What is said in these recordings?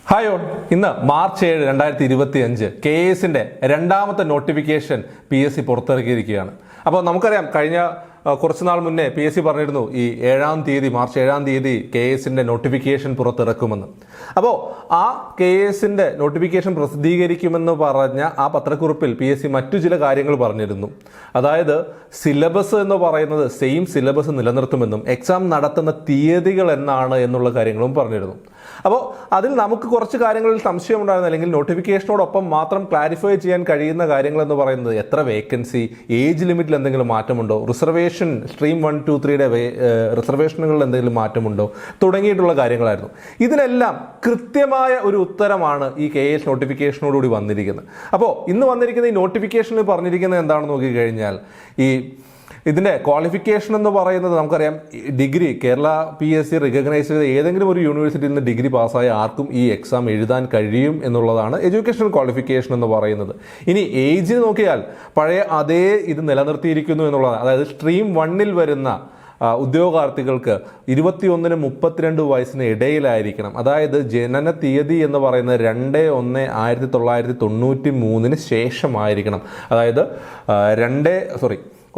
Hi all, ഇന്ന് March 7, 2025 KS-ന്റെ രണ്ടാമത്തെ notification PSC പുറത്തിറക്കിയിരിക്കുകയാണ്. അപ്പോൾ നമുക്കറിയാം കഴിഞ്ഞ കുറച്ച് നാൾ മുന്നേ PSC പറഞ്ഞിരുന്നു ഈ മാർച്ച് 7 KS-ന്റെ നോട്ടിഫിക്കേഷൻ പുറത്തിറക്കുമെന്ന്. അപ്പോൾ ആ KS-ന്റെ നോട്ടിഫിക്കേഷൻ പ്രസിദ്ധീകരിക്കുമെന്ന് പറഞ്ഞ ആ പത്രക്കുറിപ്പിൽ PSC മറ്റു ചില കാര്യങ്ങൾ പറഞ്ഞിരുന്നു. അതായത് സിലബസ് എന്ന് പറയുന്നത് സെയിം സിലബസ് നിലനിർത്തുമെന്നും എക്സാം നടത്തുന്ന തീയതികൾ എന്നാണ് എന്നുള്ള കാര്യങ്ങളും പറഞ്ഞിരുന്നു. അപ്പോൾ അതിൽ നമുക്ക് കുറച്ച് കാര്യങ്ങളിൽ സംശയം ഉണ്ടായിരുന്നു, അല്ലെങ്കിൽ നോട്ടിഫിക്കേഷനോടൊപ്പം മാത്രം ക്ലാരിഫൈ ചെയ്യാൻ കഴിയുന്ന കാര്യങ്ങൾ എന്ന് പറയുന്നത് എത്ര വേക്കൻസി, ഏജ് ലിമിറ്റിൽ എന്തെങ്കിലും മാറ്റമുണ്ടോ, റിസർവേഷൻ സ്ട്രീം 1, 2, 3യുടെ റിസർവേഷനുകളിൽ എന്തെങ്കിലും മാറ്റമുണ്ടോ തുടങ്ങിയിട്ടുള്ള കാര്യങ്ങളായിരുന്നു. ഇതിനെല്ലാം കൃത്യമായ ഒരു ഉത്തരമാണ് ഈ KS നോട്ടിഫിക്കേഷനോടുകൂടി വന്നിരിക്കുന്നത്. അപ്പോൾ ഇന്ന് വന്നിരിക്കുന്ന ഈ നോട്ടിഫിക്കേഷനിൽ പറഞ്ഞിരിക്കുന്നത് എന്താണെന്ന് നോക്കിക്കഴിഞ്ഞാൽ ഇതിൻ്റെ ക്വാളിഫിക്കേഷൻ എന്ന് പറയുന്നത് നമുക്കറിയാം, ഡിഗ്രി കേരള PSC റിക്കഗ്നൈസ് ചെയ്ത ഏതെങ്കിലും ഒരു യൂണിവേഴ്സിറ്റിയിൽ നിന്ന് ഡിഗ്രി പാസ്സായ ആർക്കും ഈ എക്സാം എഴുതാൻ കഴിയും എന്നുള്ളതാണ് എഡ്യൂക്കേഷണൽ ക്വാളിഫിക്കേഷൻ എന്ന് പറയുന്നത്. ഇനി ഏജ് നോക്കിയാൽ പഴയ അതേ ഇത് നിലനിർത്തിയിരിക്കുന്നു എന്നുള്ളതാണ്. അതായത് സ്ട്രീം 1-ൽ വരുന്ന ഉദ്യോഗാർത്ഥികൾക്ക് 21-നും 32 വയസ്സിന് ഇടയിലായിരിക്കണം. അതായത് ജനന തീയതി എന്ന് പറയുന്നത് 2/1/1993 ശേഷമായിരിക്കണം. അതായത്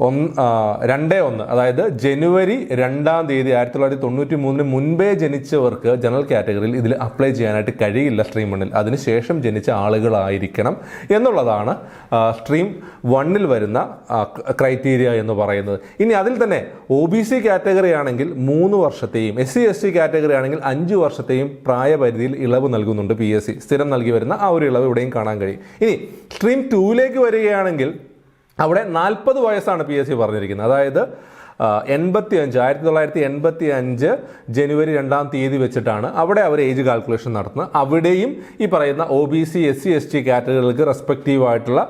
2/1 അതായത് ജനുവരി 2 തീയതി 1993 മുൻപേ ജനിച്ചവർക്ക് ജനറൽ കാറ്റഗറിയിൽ ഇതിൽ അപ്ലൈ ചെയ്യാനായിട്ട് കഴിയില്ല സ്ട്രീം 1-ൽ. അതിനുശേഷം ജനിച്ച ആളുകളായിരിക്കണം എന്നുള്ളതാണ് സ്ട്രീം 1-ൽ വരുന്ന ക്രൈറ്റീരിയ എന്ന് പറയുന്നത്. ഇനി അതിൽ തന്നെ OBC കാറ്റഗറി ആണെങ്കിൽ 3 വർഷത്തെയും SC/ST കാറ്റഗറി ആണെങ്കിൽ 5 വർഷത്തെയും പ്രായപരിധിയിൽ ഇളവ് നൽകുന്നുണ്ട് PSC. സ്ഥിരം നൽകി വരുന്ന ആ ഒരു ഇളവ് ഇവിടെയും കാണാൻ കഴിയും. ഇനി സ്ട്രീം 2-ലേക്ക് വരികയാണെങ്കിൽ അവിടെ 40 വയസ്സാണ് PSC പറഞ്ഞിരിക്കുന്നത്. അതായത് 1985 ജനുവരി 2 തീയതി വെച്ചിട്ടാണ് അവിടെ അവർ ഏജ് കാൽക്കുലേഷൻ നടത്തുന്നത്. അവിടെയും ഈ പറയുന്ന OBC SC/ST കാറ്റഗറികൾക്ക് റെസ്പെക്റ്റീവ് ആയിട്ടുള്ള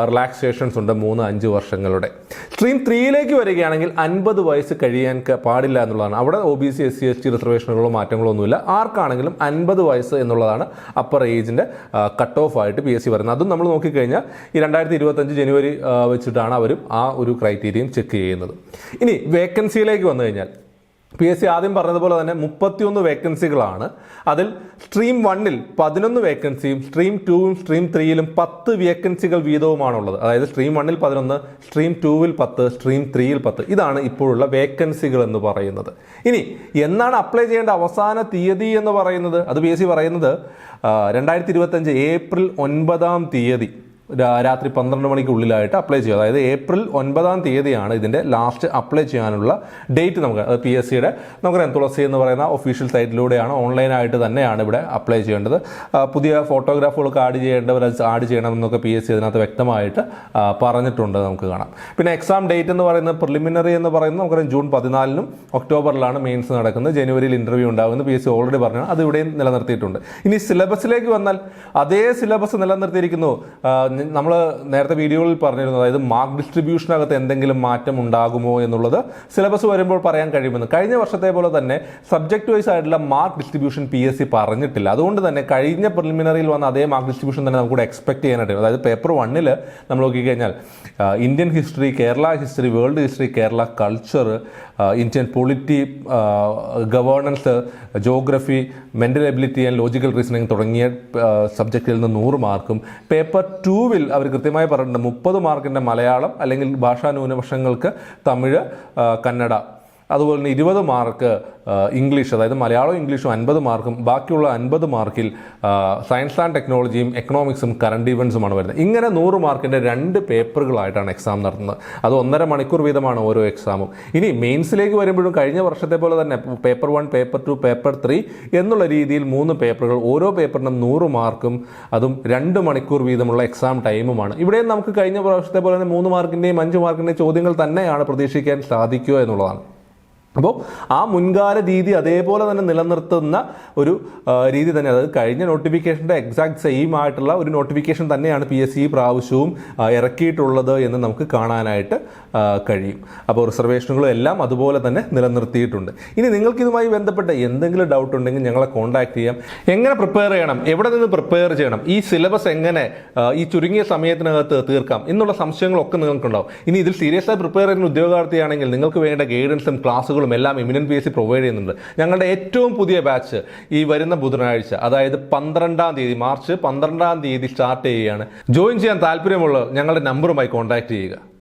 റിലാക്സേഷൻസ് ഉണ്ട് 3-5 വർഷങ്ങളുടെ. സ്ട്രീം 3-ലേക്ക് വരികയാണെങ്കിൽ 50 വയസ്സ് കഴിയാൻ പാടില്ല എന്നുള്ളതാണ്. അവിടെ OBC SC/ST റിസർവേഷനുകളോ മാറ്റങ്ങളോ ഒന്നുമില്ല. ആർക്കാണെങ്കിലും 50 വയസ്സ് എന്നുള്ളതാണ് അപ്പർ ഏജിൻ്റെ കട്ട് ഓഫ് ആയിട്ട് PSC പറയുന്നത്. അതും നമ്മൾ നോക്കിക്കഴിഞ്ഞാൽ ഈ 2025 ജനുവരി വെച്ചിട്ടാണ് അവരും ആ ഒരു ക്രൈറ്റീരിയയും ചെക്ക് ചെയ്യുന്നത്. ഇനി വേക്കൻസിയിലേക്ക് വന്നു കഴിഞ്ഞാൽ PSC ആദ്യം പറഞ്ഞതുപോലെ തന്നെ 31 വേക്കൻസികളാണ്. അതിൽ സ്ട്രീം 1-ൽ 11 വേക്കൻസിയും സ്ട്രീം 2-ലും സ്ട്രീം 3-ലും 10 വേക്കൻസികൾ വീതവുമാണുള്ളത്. അതായത് സ്ട്രീം 1-ൽ 11, സ്ട്രീം 2-ൽ 10, സ്ട്രീം 3-ൽ 10. ഇതാണ് ഇപ്പോഴുള്ള വേക്കൻസികൾ എന്ന് പറയുന്നത്. ഇനി എന്നാണ് അപ്ലൈ ചെയ്യേണ്ട അവസാന തീയതി എന്ന് പറയുന്നത്? അത് PSC പറയുന്നത് 2025 ഏപ്രിൽ 9 തീയതി രാത്രി 12 മണിക്കുള്ളിലായിട്ട് അപ്ലൈ ചെയ്യുക. അതായത് ഏപ്രിൽ 9 തീയതിയാണ് ഇതിൻ്റെ ലാസ്റ്റ് അപ്ലൈ ചെയ്യാനുള്ള ഡേറ്റ്. PSC-യുടെ നമുക്കറിയാം, തുളസി എന്ന് പറയുന്ന ഒഫീഷ്യൽ സൈറ്റിലൂടെയാണ്, ഓൺലൈനായിട്ട് തന്നെയാണ് ഇവിടെ അപ്ലൈ ചെയ്യേണ്ടത്. പുതിയ ഫോട്ടോഗ്രാഫുകളൊക്കെ ആഡ് ചെയ്യേണ്ടവർ ആഡ് ചെയ്യണമെന്നൊക്കെ PSC അതിനകത്ത് വ്യക്തമായിട്ട് പറഞ്ഞിട്ടുണ്ട്, നമുക്ക് കാണാം. പിന്നെ എക്സാം ഡേറ്റ് എന്ന് പറയുന്നത് പ്രിലിമിനറി എന്ന് പറയുന്നത് നമുക്കറിയാം ജൂൺ 14-നും ഒക്ടോബറിലാണ് മെയിൻസ് നടക്കുന്നത്. ജനുവരിയിൽ ഇൻ്റർവ്യൂ ഉണ്ടാകുമെന്ന് PSC ഓൾറെഡി പറഞ്ഞു. അത് ഇവിടെയും നിലനിർത്തിയിട്ടുണ്ട്. ഇനി സിലബസിലേക്ക് വന്നാൽ അതേ സിലബസ് നിലനിർത്തിയിരിക്കുന്നു. നമ്മൾ നേരത്തെ വീഡിയോയിൽ പറഞ്ഞിരുന്നു, അതായത് മാർക്ക് ഡിസ്ട്രിബ്യൂഷനകത്ത് എന്തെങ്കിലും മാറ്റം ഉണ്ടാകുമോ എന്നുള്ളത് സിലബസ് വരുമ്പോൾ പറയാൻ കഴിയുമെന്ന്. കഴിഞ്ഞ വർഷത്തെ പോലെ തന്നെ സബ്ജക്ട് വൈസ് ആയിട്ടുള്ള മാർക്ക് ഡിസ്ട്രിബ്യൂഷൻ PSC പറഞ്ഞിട്ടില്ല. അതുകൊണ്ട് തന്നെ കഴിഞ്ഞ പ്രിലിമിനറിയിൽ വന്ന അതേ മാർക്ക് ഡിസ്ട്രിബ്യൂഷൻ തന്നെ നമുക്ക് എക്സ്പെക്ട് ചെയ്യാനായിട്ട്. അതായത് പേപ്പർ 1-ൽ നമ്മൾ നോക്കിക്കഴിഞ്ഞാൽ Indian history, Kerala history, world history, Kerala culture, Indian polity, governance, geography, mental ability and logical reasoning തുടങ്ങിയ സബ്ജക്റ്റിൽ നിന്ന് 100 മാർക്കും, പേപ്പർ 2-ൽ അവർ കൃത്യമായി പറഞ്ഞിട്ടുണ്ട് 30 മാർക്കിൻ്റെ മലയാളം അല്ലെങ്കിൽ ഭാഷാ ന്യൂനപക്ഷങ്ങൾക്ക് തമിഴ്, കന്നഡ, അതുപോലെ തന്നെ 20 മാർക്ക് ഇംഗ്ലീഷ്, അതായത് മലയാളവും ഇംഗ്ലീഷും 50 മാർക്കും, ബാക്കിയുള്ള 50 മാർക്കിൽ സയൻസ് ആൻഡ് ടെക്നോളജിയും എക്കണോമിക്സും കറണ്ട് ഇവൻസുമാണ് വരുന്നത്. ഇങ്ങനെ 100 മാർക്കിൻ്റെ 2 പേപ്പറുകളായിട്ടാണ് എക്സാം നടത്തുന്നത്. അത് 1.5 മണിക്കൂർ വീതമാണ് ഓരോ എക്സാമും. ഇനി മെയിൻസിലേക്ക് വരുമ്പോഴും കഴിഞ്ഞ വർഷത്തെ പോലെ തന്നെ പേപ്പർ 1, പേപ്പർ 2, പേപ്പർ 3 എന്നുള്ള രീതിയിൽ 3 പേപ്പറുകൾ, ഓരോ പേപ്പറിനും 100 മാർക്കും, അതും 2 മണിക്കൂർ വീതമുള്ള എക്സാം ടൈമുമാണ്. ഇവിടെയും നമുക്ക് കഴിഞ്ഞ വർഷത്തെ പോലെ തന്നെ 3 മാർക്കിൻ്റെയും 5 മാർക്കിൻ്റെയും ചോദ്യങ്ങൾ തന്നെയാണ് പ്രതീക്ഷിക്കാൻ സാധിക്കുക എന്നുള്ളതാണ്. അപ്പോൾ ആ മുൻകാല രീതി അതേപോലെ തന്നെ നിലനിർത്തുന്ന ഒരു രീതി തന്നെ, അതായത് കഴിഞ്ഞ നോട്ടിഫിക്കേഷൻ്റെ എക്സാക്ട് സെയിം ആയിട്ടുള്ള ഒരു നോട്ടിഫിക്കേഷൻ തന്നെയാണ് PSC പ്രാവശ്യവും ഇറക്കിയിട്ടുള്ളത് എന്ന് നമുക്ക് കാണാനായിട്ട് കഴിയും. അപ്പോൾ റിസർവേഷനുകളും എല്ലാം അതുപോലെ തന്നെ നിലനിർത്തിയിട്ടുണ്ട്. ഇനി നിങ്ങൾക്ക് ഇതുമായി ബന്ധപ്പെട്ട എന്തെങ്കിലും ഡൗട്ട് ഉണ്ടെങ്കിൽ ഞങ്ങളെ കോൺടാക്ട് ചെയ്യാം. എങ്ങനെ പ്രിപ്പയർ ചെയ്യണം, എവിടെ നിന്ന് പ്രിപ്പയർ ചെയ്യണം, ഈ സിലബസ് എങ്ങനെ ഈ ചുരുങ്ങിയ സമയത്തിനകത്ത് തീർക്കാം എന്നുള്ള സംശയങ്ങളൊക്കെ നിങ്ങൾക്കുണ്ടാവും. ഇനി ഇതിൽ സീരിയസ് ആയി പ്രിപ്പയർ ചെയ്യുന്ന ഉദ്യോഗാർത്ഥിയാണെങ്കിൽ നിങ്ങൾക്ക് വേണ്ട ഗൈഡൻസും ക്ലാസ്സുകളും കോഴ്സുകളും എല്ലാം എമിനന്റ് PSC പ്രൊവൈഡ് ചെയ്യുന്നുണ്ട്. ഞങ്ങളുടെ ഏറ്റവും പുതിയ ബാച്ച് ഈ വരുന്ന ബുധനാഴ്ച, അതായത് 12-ാം തീയതി, മാർച്ച് 12-ാം തീയതി സ്റ്റാർട്ട് ചെയ്യുകയാണ്. ജോയിൻ ചെയ്യാൻ താല്പര്യമുള്ളവർ ഞങ്ങളുടെ നമ്പറുമായി കോൺടാക്ട് ചെയ്യുക.